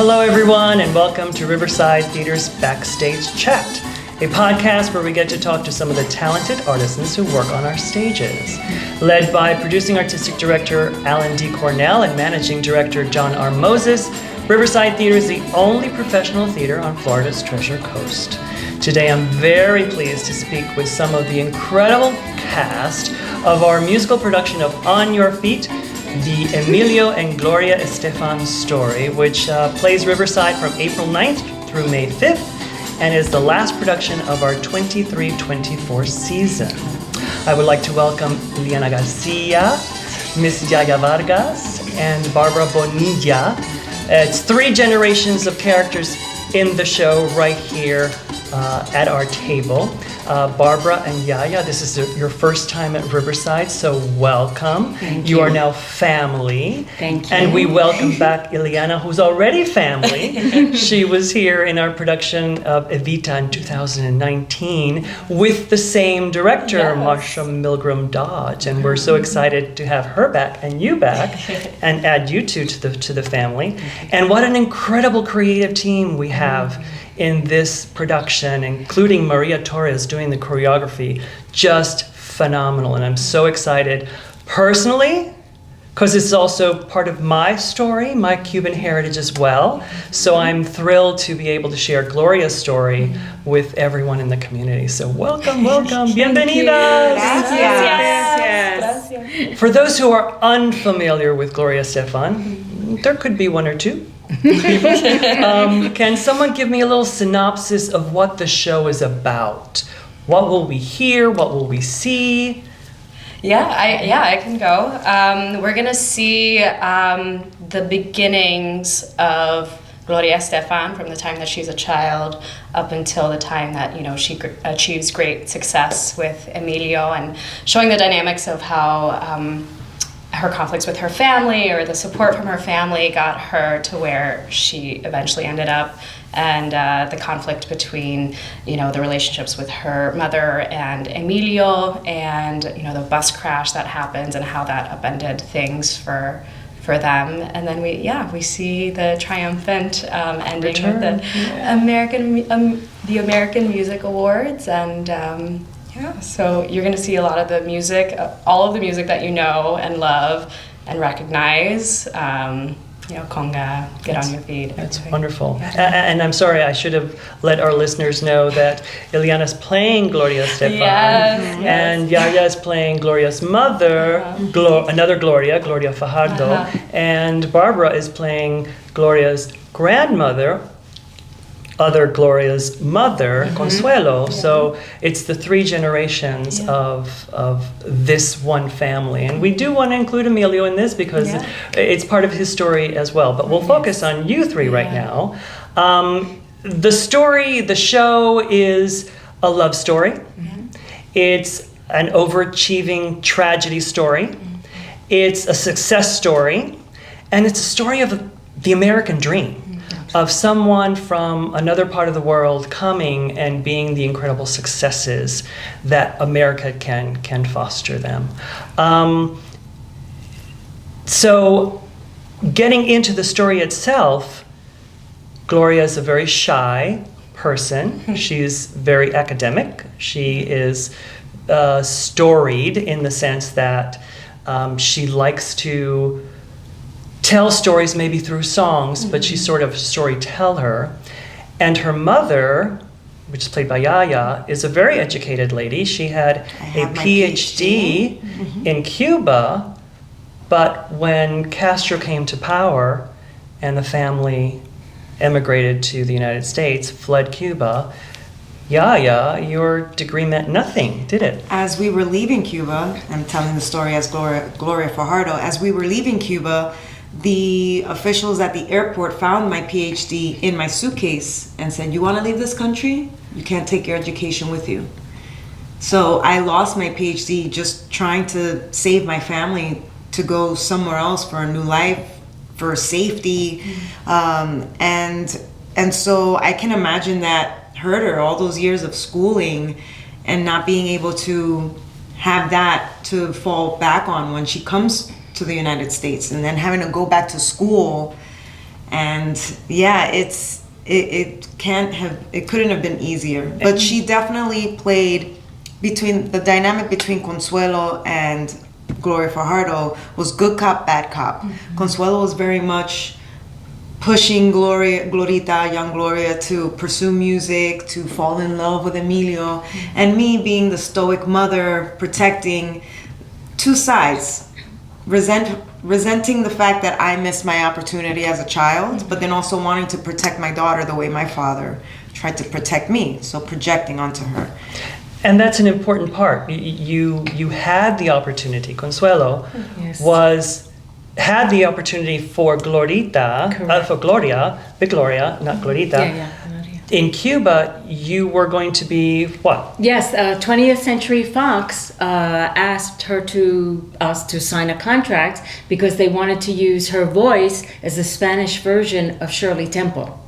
Hello, everyone, and welcome to Riverside Theater's Backstage Chat, a podcast where we get to talk to some of the talented artisans who work on our stages. Led by producing artistic director Alan D. Cornell and managing director John R. Moses, Riverside Theater is the only professional theater on Florida's Treasure Coast. Today, I'm very pleased to speak with some of the incredible cast of our musical production of On Your Feet, the Emilio and Gloria Estefan story, which plays Riverside from April 9th through May 5th and is the last production of our 23-24 season. I would like to welcome Iliana Garcia, Miss YaYa Vargas, and Barbara Bonilla. It's 3 generations of characters in the show right here at our table. Barbara and YaYa, this is your first time at Riverside, so welcome. Thank you. You are now family. Thank you. And we welcome back Iliana, who's already family. She was here in our production of Evita in 2019 with the same director, Yes. Marsha Milgram Dodge, and we're so excited to have her back and you back and add you two to the family. And what an incredible creative team we have in this production, including Maria Torres doing the choreography. Just phenomenal, and I'm so excited personally because it's also part of my story, my Cuban heritage as well. So I'm thrilled to be able to share Gloria's story with everyone in the community. So welcome, bienvenidas. Gracias. For those who are unfamiliar with Gloria Estefan, there could be one or two. Can someone give me a little synopsis of what the show is about? What will we hear? What will we see? I can go. We're gonna see the beginnings of Gloria Estefan from the time that she's a child up until the time that she achieves great success with Emilio, and showing the dynamics of how her conflicts with her family or the support from her family got her to where she eventually ended up, and the conflict between the relationships with her mother and Emilio, and the bus crash that happens and how that upended things for them. And then we see the triumphant ending Return. with the American Music Awards, and so you're going to see a lot of the music, all of the music that you know and love and recognize. Conga, Get on Your Feet. That's wonderful. And I'm sorry, I should have let our listeners know that Iliana's playing Gloria Estefan, and YaYa is playing Gloria's mother, another Gloria Fajardo, and Barbara is playing Gloria's grandmother, other Gloria's mother, Consuelo. So it's the 3 generations of this one family. And we do want to include Emilio in this because it's part of his story as well. But we'll focus on you 3 right now. The show is a love story. It's an overachieving tragedy story. It's a success story. And it's a story of the American dream, of someone from another part of the world coming and being the incredible successes that America can foster them. So getting into the story itself, Gloria is a very shy person. She's very academic. She is storied in the sense that she likes to tell stories maybe through songs, but she's sort of a storyteller. And her mother, which is played by YaYa, is a very educated lady. She had a PhD in Cuba, but when Castro came to power and the family emigrated to the United States, fled Cuba, YaYa, your degree meant nothing, did it? As we were leaving Cuba, I'm telling the story as Gloria Fajardo, as we were leaving Cuba, the officials at the airport found my PhD in my suitcase and said, "You want to leave this country? You can't take your education with you." So I lost my PhD just trying to save my family to go somewhere else for a new life, for safety. And so I can imagine that hurt her, all those years of schooling and not being able to have that to fall back on when she comes to the United States, and then having to go back to school And yeah, it couldn't have been easier. But she definitely played between the dynamic between Consuelo and Gloria Fajardo was good cop, bad cop. Consuelo was very much pushing Glorita, young Gloria, to pursue music, to fall in love with Emilio, and me being the stoic mother, protecting two sides, resenting the fact that I missed my opportunity as a child, but then also wanting to protect my daughter the way my father tried to protect me, so projecting onto her. And that's an important part. You had the opportunity. Consuelo had the opportunity for Glorita, for Gloria, Big Gloria, not Glorita. Gloria. In Cuba, you were going to be what? Yes, 20th Century Fox asked us to sign a contract because they wanted to use her voice as the Spanish version of Shirley Temple.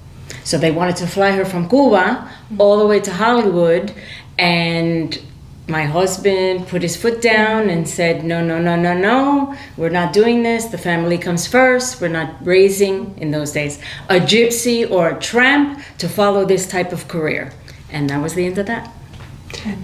So they wanted to fly her from Cuba all the way to Hollywood, and my husband put his foot down and said, no, we're not doing this. The family comes first. We're not raising, in those days, a gypsy or a tramp to follow this type of career. And that was the end of that.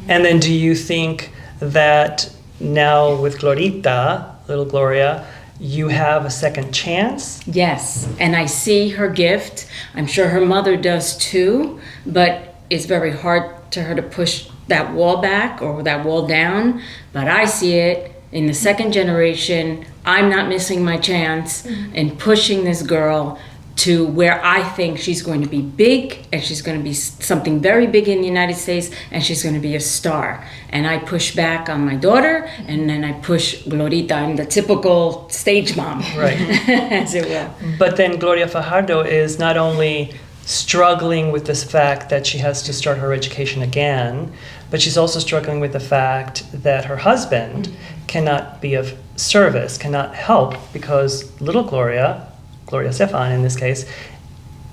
And then do you think that now with Glorita, little Gloria, you have a second chance? Yes, and I see her gift. I'm sure her mother does too, but it's very hard to her to push that wall back or that wall down, but I see it in the second generation. I'm not missing my chance in pushing this girl to where I think she's going to be big, and she's going to be something very big in the United States, and she's going to be a star. And I push back on my daughter, and then I push Glorita. I'm the typical stage mom, right? As it will. But then Gloria Fajardo is not only struggling with this fact that she has to start her education again, but she's also struggling with the fact that her husband cannot be of service, cannot help, because little Gloria Estefan in this case,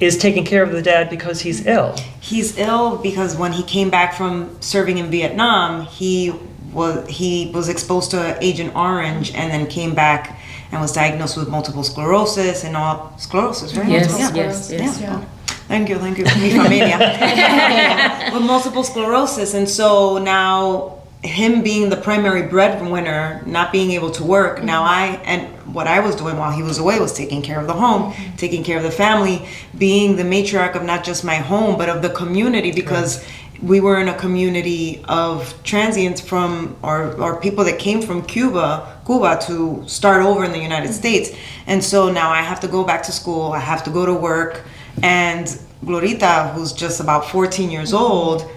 is taking care of the dad because he's ill. He's ill because when he came back from serving in Vietnam, he was exposed to Agent Orange and then came back and was diagnosed with multiple sclerosis and all sclerosis, right? Yes. Yeah. Thank you, mi familia. With multiple sclerosis, and so now him being the primary breadwinner, not being able to work, now what I was doing while he was away was taking care of the home, taking care of the family, being the matriarch of not just my home, but of the community, because we were in a community of transients from, or people that came from Cuba to start over in the United States. And so now I have to go back to school, I have to go to work, and Glorita, who's just about 14 years old,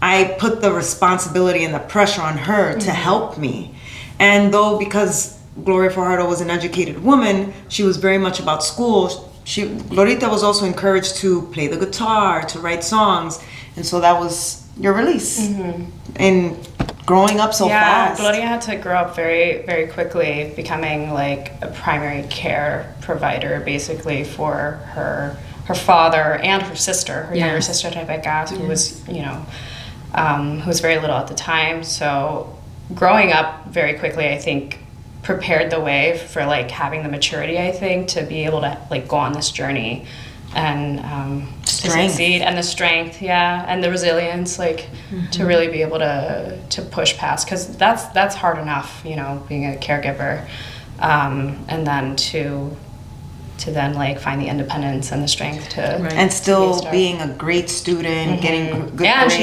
I put the responsibility and the pressure on her to help me. And though, because Gloria Fajardo was an educated woman, she was very much about school. Glorita was also encouraged to play the guitar, to write songs. And so that was your release. And growing up so fast. Gloria had to grow up very, very quickly, becoming like a primary care provider, basically, for her father and her sister, her younger sister, who was, who was very little at the time. So growing up very quickly, I think, prepared the way for like having the maturity, I think, to be able to like go on this journey and to succeed, and the strength, and the resilience, like to really be able to push past, because that's hard enough, being a caregiver, and then to then like find the independence and the strength to and still being a great student, getting good grades.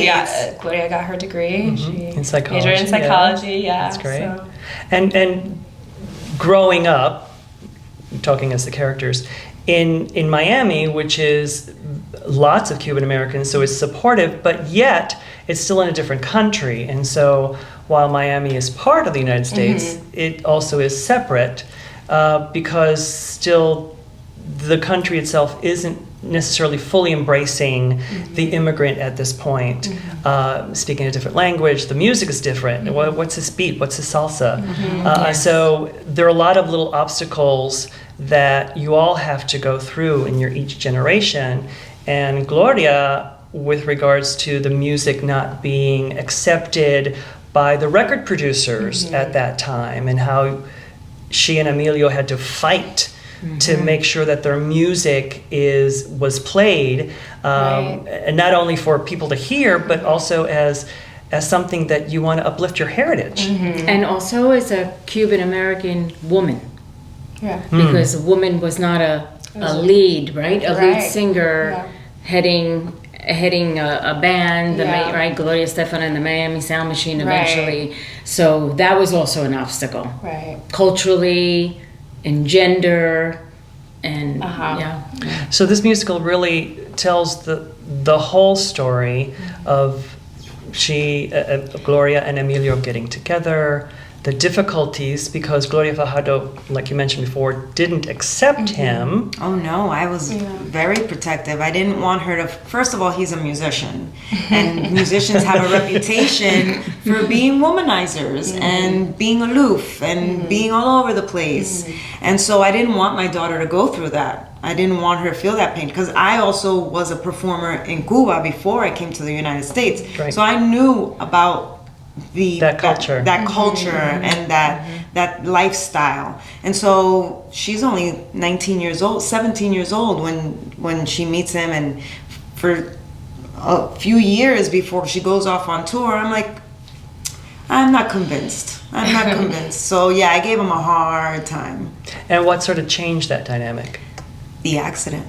Gloria got her degree. She in psychology. majored in psychology. That's great. So. And growing up, talking as the characters in Miami, which is lots of Cuban Americans, so it's supportive, but yet it's still in a different country. And so while Miami is part of the United States, it also is separate, because still the country itself isn't necessarily fully embracing the immigrant at this point, speaking a different language. The music is different. What's this beat? What's this salsa? So there are a lot of little obstacles that you all have to go through in your each generation. And Gloria, with regards to the music not being accepted by the record producers at that time, and how she and Emilio had to fight to make sure that their music was played, and not only for people to hear, but also as something that you want to uplift your heritage. And also as a Cuban American woman. Yeah. Because a woman was not a lead, right? A lead singer heading a band, right? Gloria Estefan and the Miami Sound Machine eventually. Right. So that was also an obstacle. Right. Culturally, in gender, and So this musical really tells the whole story of Gloria and Emilio getting together, the difficulties, because Gloria Fajardo, like you mentioned before, didn't accept him. Oh no, I was very protective. I didn't want her to. First of all, he's a musician, and musicians have a reputation for being womanizers and being aloof and being all over the place. And so I didn't want my daughter to go through that. I didn't want her to feel that pain, because I also was a performer in Cuba before I came to the United States. Right. So I knew about that culture and that lifestyle. And so she's only 17 years old when she meets him, and for a few years before she goes off on tour, I'm like, I'm not convinced. So yeah, I gave him a hard time. And what sort of changed that dynamic? The accident.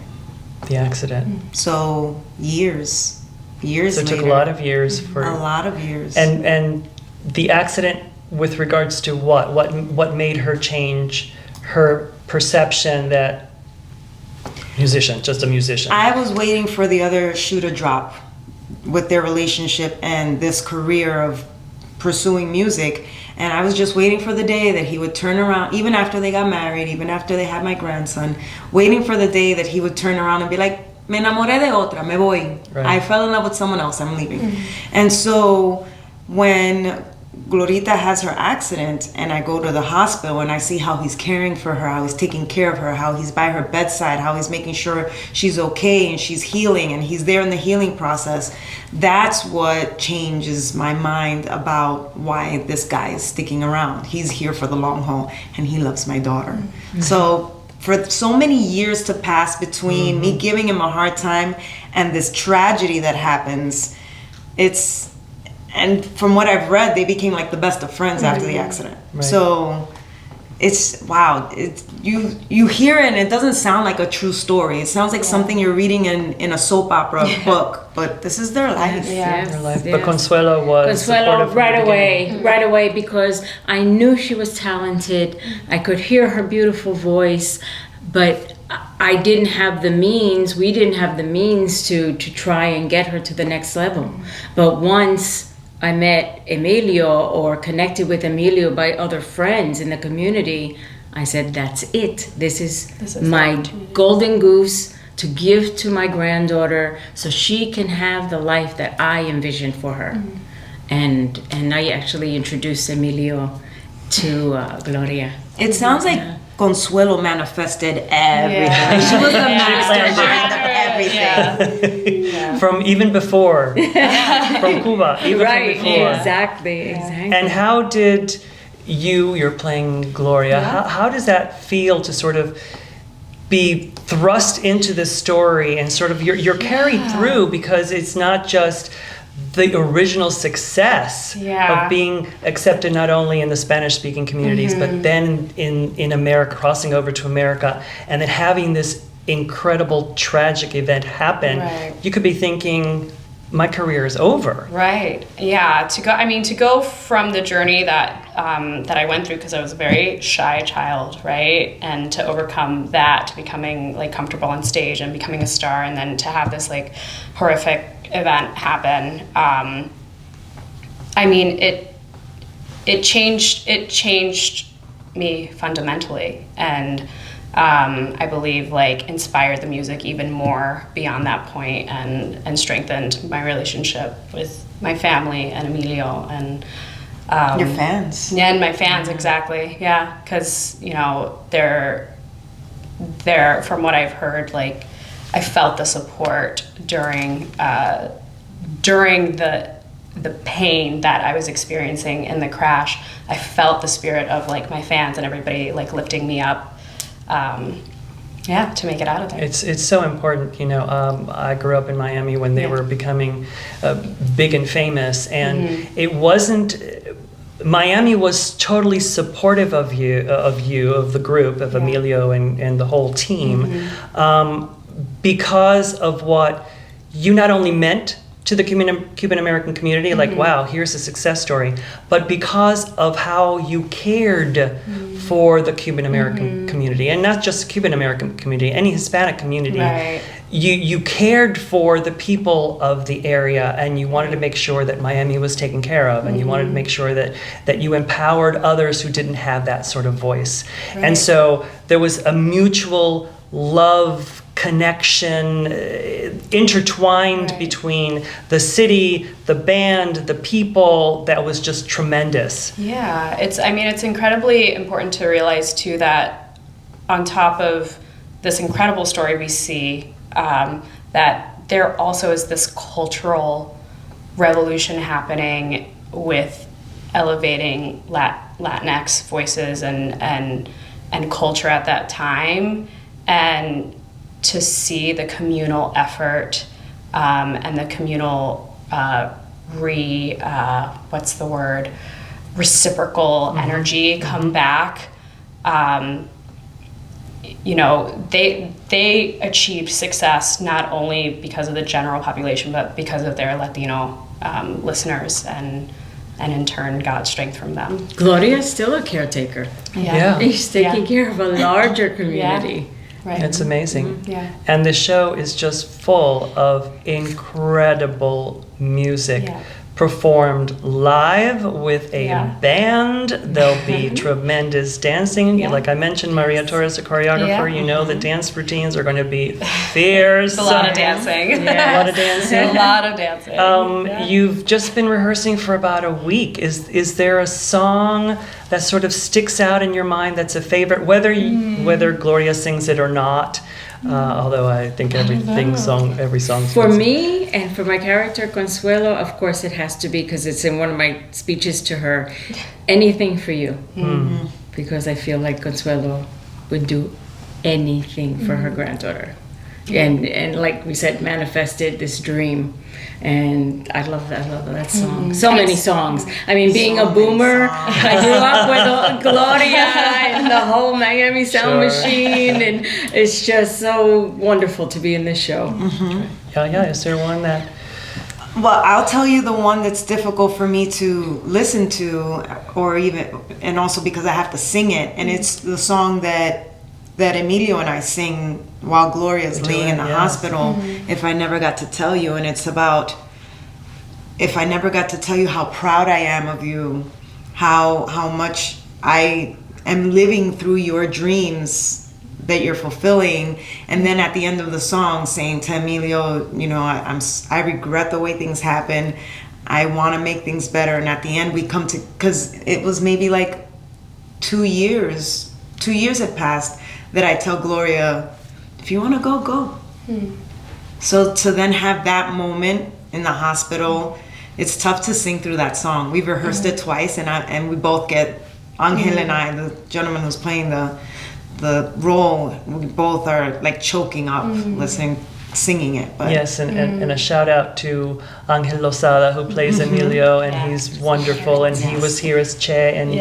So years So later. it took a lot of years for A lot of years. And the accident with regards to what made her change her perception that just a musician. I was waiting for the other shoe to drop with their relationship and this career of pursuing music, and I was just waiting for the day that he would turn around, even after they got married, even after they had my grandson, waiting for the day that he would turn around and be like, me enamoré de otra, me voy. Right. I fell in love with someone else, I'm leaving. And so when Glorita has her accident and I go to the hospital and I see how he's caring for her, how he's taking care of her, how he's by her bedside, how he's making sure she's okay and she's healing and he's there in the healing process, that's what changes my mind about why this guy is sticking around. He's here for the long haul and he loves my daughter. So for so many years to pass between me giving him a hard time and this tragedy that happens, and from what I've read, they became like the best of friends after the accident. Right. So it's wow. You hear it and it doesn't sound like a true story. It sounds like something you're reading in a soap opera book. But this is their life. Their life. But Consuelo was Consuelo supportive from the beginning. right away, because I knew she was talented. I could hear her beautiful voice, but I didn't have the means. We didn't have the means to try and get her to the next level. But once I met Emilio or connected with Emilio by other friends in the community, I said, that's it. This is my golden goose to give to my granddaughter so she can have the life that I envisioned for her. And I actually introduced Emilio to Gloria. It sounds like Consuelo manifested everything. She was the mastermind of everything. From even before, from Cuba, even from before. Exactly. And how did you're playing Gloria, how does that feel to sort of be thrust into this story and sort of you're carried through, because it's not just the original success of being accepted not only in the Spanish-speaking communities, but then in America, crossing over to America, and then having this incredible tragic event happen. Right. You could be thinking, my career is over. Right. Yeah. To go from the journey that I went through, because I was a very shy child, right, and to overcome that, to becoming like comfortable on stage and becoming a star, and then to have this like horrific event happen. I mean, it changed me fundamentally, and I believe like inspired the music even more beyond that point, and strengthened my relationship with my family and Emilio and your fans. Yeah, and my fans, exactly. Yeah, because they're from what I've heard, like I felt the support during the pain that I was experiencing in the crash. I felt the spirit of like my fans and everybody like lifting me up. to make it out of there. It's so important, you know. I grew up in Miami when they were becoming big and famous, and it wasn't. Miami was totally supportive of the group, of Emilio and the whole team, because of what you not only meant to the Cuban American community, like, wow, here's a success story, but because of how you cared for the Cuban American community, and not just Cuban American community, any Hispanic community. Right. You cared for the people of the area, and you wanted to make sure that Miami was taken care of, and you wanted to make sure that you empowered others who didn't have that sort of voice. Right. And so there was a mutual love, connection, intertwined between the city, the band, the people, that was just tremendous. Yeah, it's incredibly important to realize too that on top of this incredible story we see, that there also is this cultural revolution happening with elevating Latinx voices and culture at that time, and to see the communal effort and the communal reciprocal energy come back. You know, they achieved success not only because of the general population, but because of their Latino listeners, and in turn got strength from them. Gloria is still a caretaker. Yeah. He's taking care of a larger community. Right. It's amazing. Yeah. And the show is just full of incredible music. Performed live with a band. There'll be tremendous dancing. Like I mentioned, Maria Torres, the choreographer. You know, the dance routines are going to be fierce. A lot of dancing. A lot of dancing. A lot of dancing. You've just been rehearsing for about a week. Is there a song that sort of sticks out in your mind that's a favorite, whether Gloria sings it or not? Although I think every song. For me and for my character Consuelo, of course it has to be, because it's in one of my speeches to her, Anything for You. Because I feel like Consuelo would do anything for her granddaughter. And like we said, manifested this dream. And I love that song. So many songs. I mean, being a boomer, I grew up with Gloria and the whole Miami Sound Machine, and it's just so wonderful to be in this show. Yeah. Is there one that? Well, I'll tell you the one that's difficult for me to listen to, and also because I have to sing it, and it's the song that Emilio and I sing while Gloria's laying in the hospital, If I Never Got to Tell You. And it's about, if I never got to tell you how proud I am of you, how much I am living through your dreams that you're fulfilling. And then at the end of the song saying to Emilio, you know, I regret the way things happen. I want to make things better. And at the end we come to, because it was maybe like 2 years had passed, that I tell Gloria, if you want to go, go. So to then have that moment in the hospital, it's tough to sing through that song. We've rehearsed it twice, and we both get, Angel and I, the gentleman who's playing the role, we both are like choking up singing it. But yes, and a shout out to Angel Lozada, who plays Emilio, and he's wonderful, and he was here as Che, and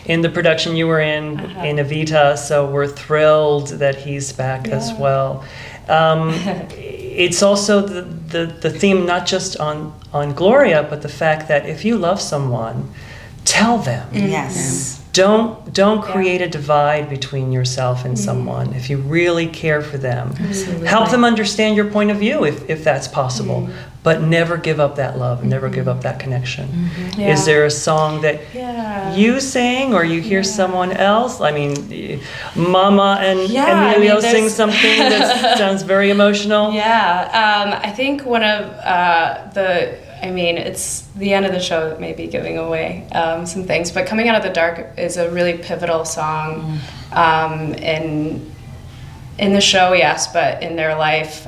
in the production you were in Evita, so we're thrilled that he's back as well. It's also the theme, not just on Gloria, but the fact that if you love someone, tell them. Yes. Don't create a divide between yourself and someone. If you really care for them, help them understand your point of view if that's possible. But never give up that love, never give up that connection. Is there a song that you sing, or you hear someone else? I mean, Mama and Emilio sing something that sounds very emotional. I think one of it's the end of the show that may be giving away some things, but Coming Out of the Dark is a really pivotal song in the show, yes, but in their life.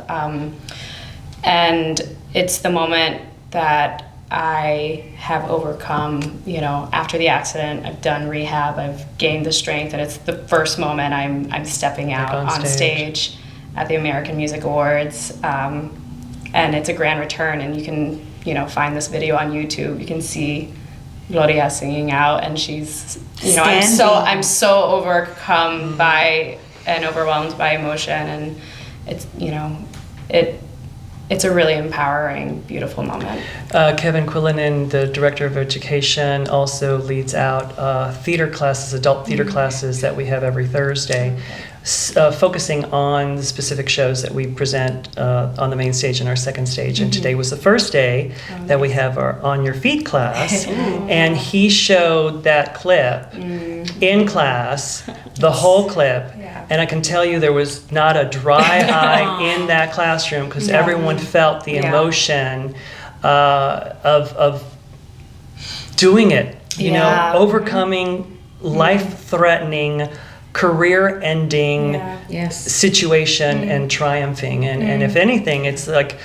And it's the moment that I have overcome, you know, after the accident. I've done rehab, I've gained the strength, and it's the first moment I'm stepping out on stage at the American Music Awards. And it's a grand return, and you can, you know, find this video on YouTube. You can see Gloria singing out, and she's, you know, I'm so overcome by and overwhelmed by emotion, and it's, you know, it's a really empowering, beautiful moment. Kevin Quillinan, the director of education, also leads out theater classes, adult theater classes that we have every Thursday, focusing on the specific shows that we present on the main stage and our second stage. And today was the first day that we have our On Your Feet class. And he showed that clip in class, the whole clip. And I can tell you there was not a dry eye in that classroom, because everyone felt the emotion of doing it, you know, overcoming life-threatening, career-ending situation and triumphing. And if anything, it's like,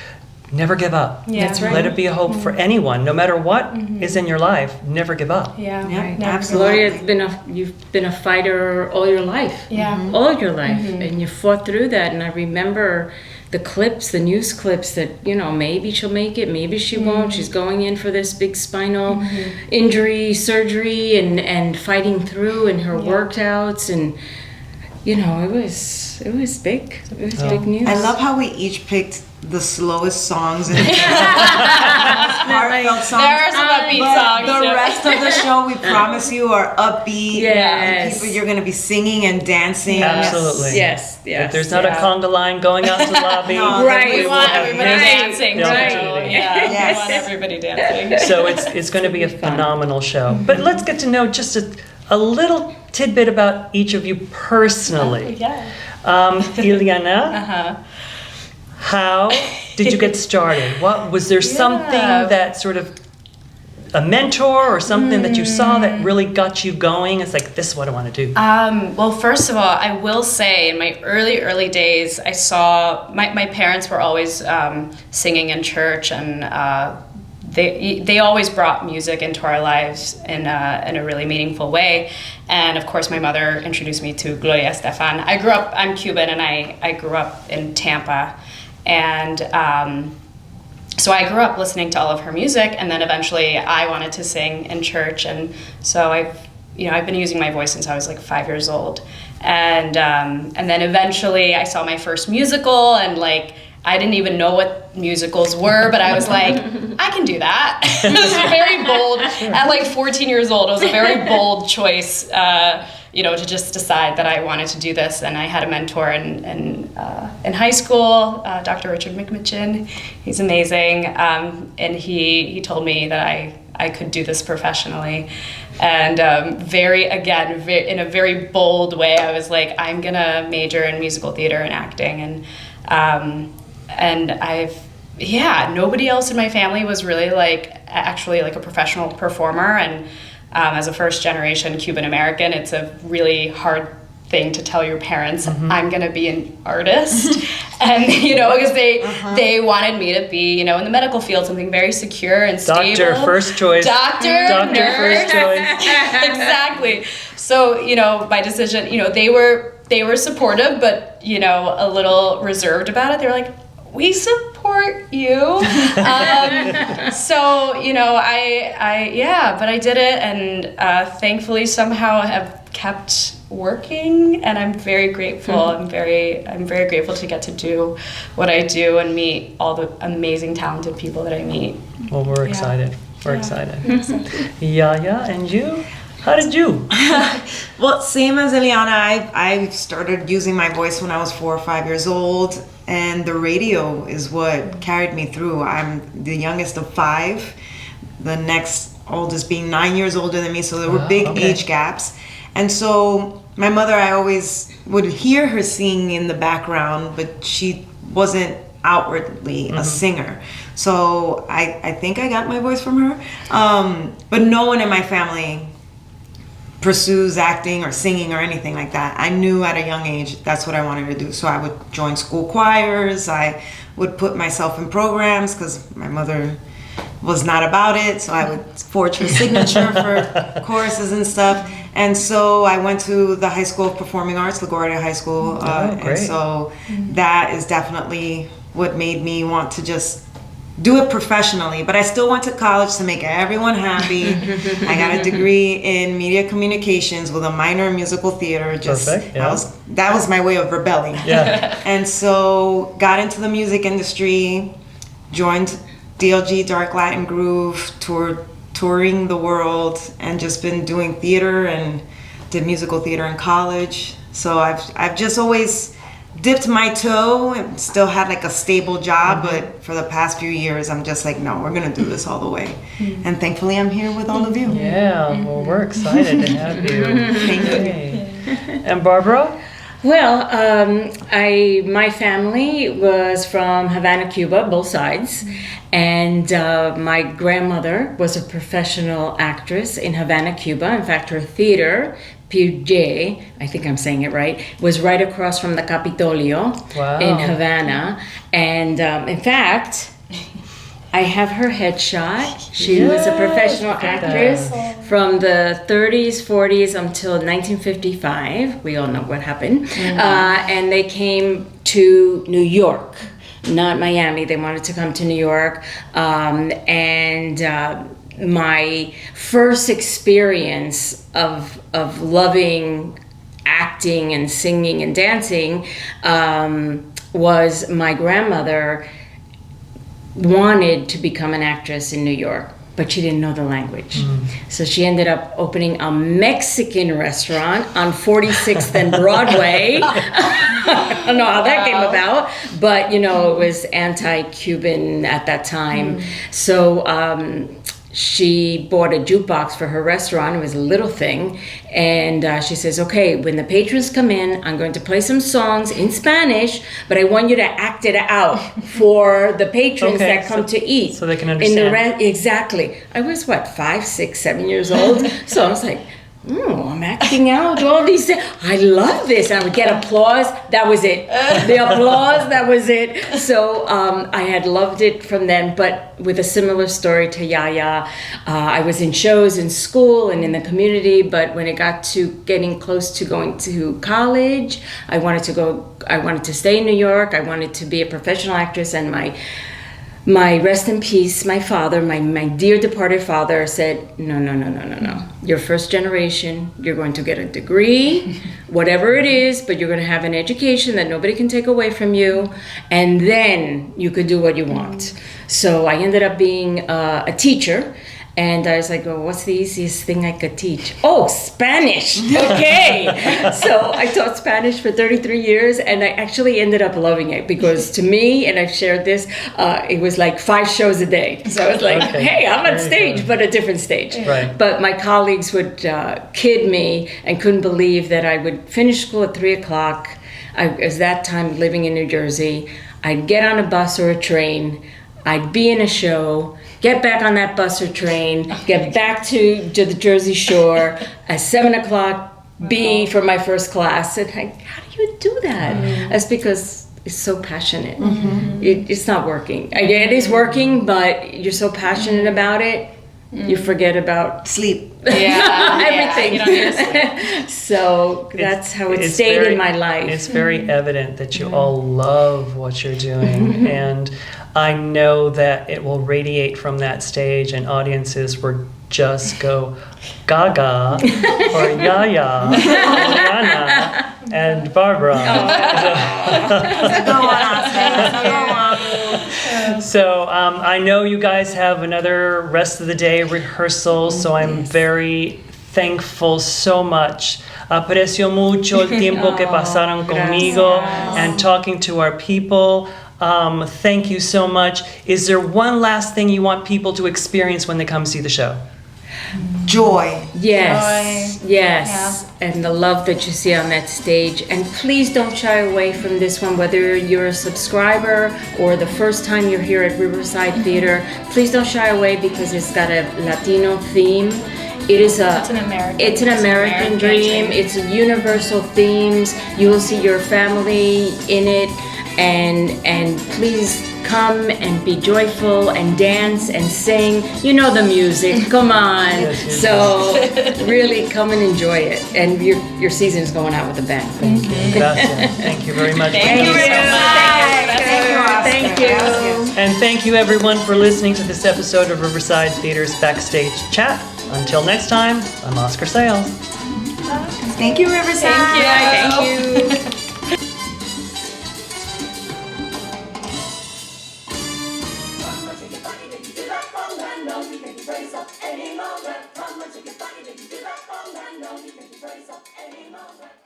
never give up. That's right. Let it be a hope for anyone, no matter what is in your life. Never give up. Absolutely. Gloria, you've been a fighter all your life. All your life, and you fought through that. And I remember the clips, the news clips that, you know, maybe she'll make it, maybe she won't. She's going in for this big spinal injury surgery, and fighting through, and her workouts, and you know, it was big. It was big news. I love how we each picked the slowest songs and heartfelt songs. There are some upbeat songs. The rest of the show, we promise you, are upbeat. Yes. People, you're going to be singing and dancing. Absolutely. Yes. If there's not a conga line going out to the lobby, We want everybody dancing. the Right. opportunity. We want everybody dancing. So it's going to be a phenomenal show. But let's get to know just a little tidbit about each of you personally. Iliana, how did you get started? What was there something that sort of a mentor or something that you saw that really got you going? It's like, this is what I want to do. Well, first of all, I will say in my early days, I saw my parents were always singing in church, and they always brought music into our lives in a really meaningful way. And of course, my mother introduced me to Gloria Estefan. I'm Cuban, and I grew up in Tampa. And so I grew up listening to all of her music, and then eventually I wanted to sing in church. And so I've been using my voice since I was like 5 years old. And then eventually I saw my first musical, and like, I didn't even know what musicals were, but I was like, I can do that. It was very bold. At like 14 years old, it was a very bold choice, to just decide that I wanted to do this. And I had a mentor in high school, Dr. Richard McMitchin. He's amazing. And he told me that I could do this professionally. And in a very bold way, I was like, I'm going to major in musical theater and acting. And nobody else in my family was really actually a professional performer. And as a first generation Cuban American, it's a really hard thing to tell your parents, I'm going to be an artist. And, because they wanted me to be, in the medical field, something very secure and stable. Doctor, first choice. Doctor, nurse. First choice. Exactly. So, my decision, they were supportive, but, a little reserved about it. They were like, we support you. But I did it, and thankfully somehow have kept working, and I'm very grateful. I'm very grateful to get to do what I do and meet all the amazing, talented people that I meet. Well, we're excited. We're excited. YaYa, and you? How did you? Well, same as Iliana, I started using my voice when I was 4 or 5 years old, and the radio is what carried me through. I'm the youngest of 5, the next oldest being 9 years older than me, so there were big age gaps. And so my mother, I always would hear her sing in the background, but she wasn't outwardly a singer. So I think I got my voice from her. But no one in my family pursues acting or singing or anything like that. I knew at a young age that's what I wanted to do. So I would join school choirs. I would put myself in programs because my mother was not about it, so I would forge her signature for choruses and stuff. And so I went to the High School of Performing Arts, LaGuardia High School, great. and so that is definitely what made me want to just do it professionally. But I still went to college to make everyone happy. I got a degree in media communications with a minor in musical theater. Perfect, yeah. That was my way of rebelling. Yeah. And so got into the music industry, joined DLG Dark Latin Groove, touring the world, and just been doing theater and did musical theater in college. So I've just always dipped my toe and still had like a stable job, but for the past few years I'm just like, no, we're gonna do this all the way. And thankfully I'm here with all of you. Yeah, well, we're excited to have you. Thank you. Yay. And Barbara? Well, my family was from Havana, Cuba, both sides, and my grandmother was a professional actress in Havana, Cuba. In fact, her theater, Pirje, I think I'm saying it right, was right across from the Capitolio in Havana. And in fact, I have her headshot. She was a professional actress from the 30s, 40s until 1955. We all know what happened. And they came to New York, not Miami. They wanted to come to New York. My first experience of loving acting and singing and dancing was my grandmother wanted to become an actress in New York, but she didn't know the language. So she ended up opening a Mexican restaurant on 46th and Broadway. I don't know how that came about, but it was anti-Cuban at that time. So she bought a jukebox for her restaurant. It was a little thing. And she says, okay, when the patrons come in, I'm going to play some songs in Spanish, but I want you to act it out for the patrons that come to eat. So they can understand. Exactly. I was, 5, 6, 7 years old? So I was like, I'm acting out all these things. I love this. And I would get applause. That was it. The applause, that was it. So I had loved it from then, but with a similar story to YaYa. I was in shows in school and in the community, but when it got to getting close to going to college, I wanted to stay in New York. I wanted to be a professional actress, and my rest in peace, my father, my dear departed father said, no. You're first generation, you're going to get a degree, whatever it is, but you're going to have an education that nobody can take away from you, and then you could do what you want. So I ended up being a teacher. And I was like, well, what's the easiest thing I could teach? Oh, Spanish. Okay. So I taught Spanish for 33 years, and I actually ended up loving it because to me, and I've shared this, it was like 5 shows a day. So I was like, hey, I'm on stage, but a different stage. Right. But my colleagues would kid me and couldn't believe that I would finish school at 3 o'clock. I was that time living in New Jersey. I'd get on a bus or a train. I'd be in a show, get back on that bus or train, get back to the Jersey Shore at 7 o'clock, be for my first class. And how do you do that? That's because it's so passionate. It's not working. It is working, but you're so passionate about it, you forget about sleep. Everything. You don't need to sleep. So that's how it stayed in my life. It's very evident that you all love what you're doing, and I know that it will radiate from that stage, and audiences will just go gaga or YaYa, Iliana, and Barbara. So I know you guys have another rest of the day rehearsal, so I'm very thankful so much. Aprecio mucho el tiempo que pasaron conmigo and talking to our people. Thank you so much. Is there one last thing you want people to experience when they come see the show? Joy. Yes, yes. And the love that you see on that stage. And please don't shy away from this one, whether you're a subscriber or the first time you're here at Riverside Theater. Please don't shy away because it's got a Latino theme. It's an American dream. It's a universal themes. You will see your family in it. and please come and be joyful and dance and sing. You know the music. Come on. Yes, So really come and enjoy it. And your season is going out with a bang. Thank you. Gracias. Thank you very much. Thank you so much. Thank you. And thank you everyone for listening to this episode of Riverside Theater's Backstage Chat. Until next time, I'm Oscar Sales. Thank you, Riverside. Thank you. Thank you. Any moment, come on, shake your body, make you feel like all night long. Make you brace up any moment.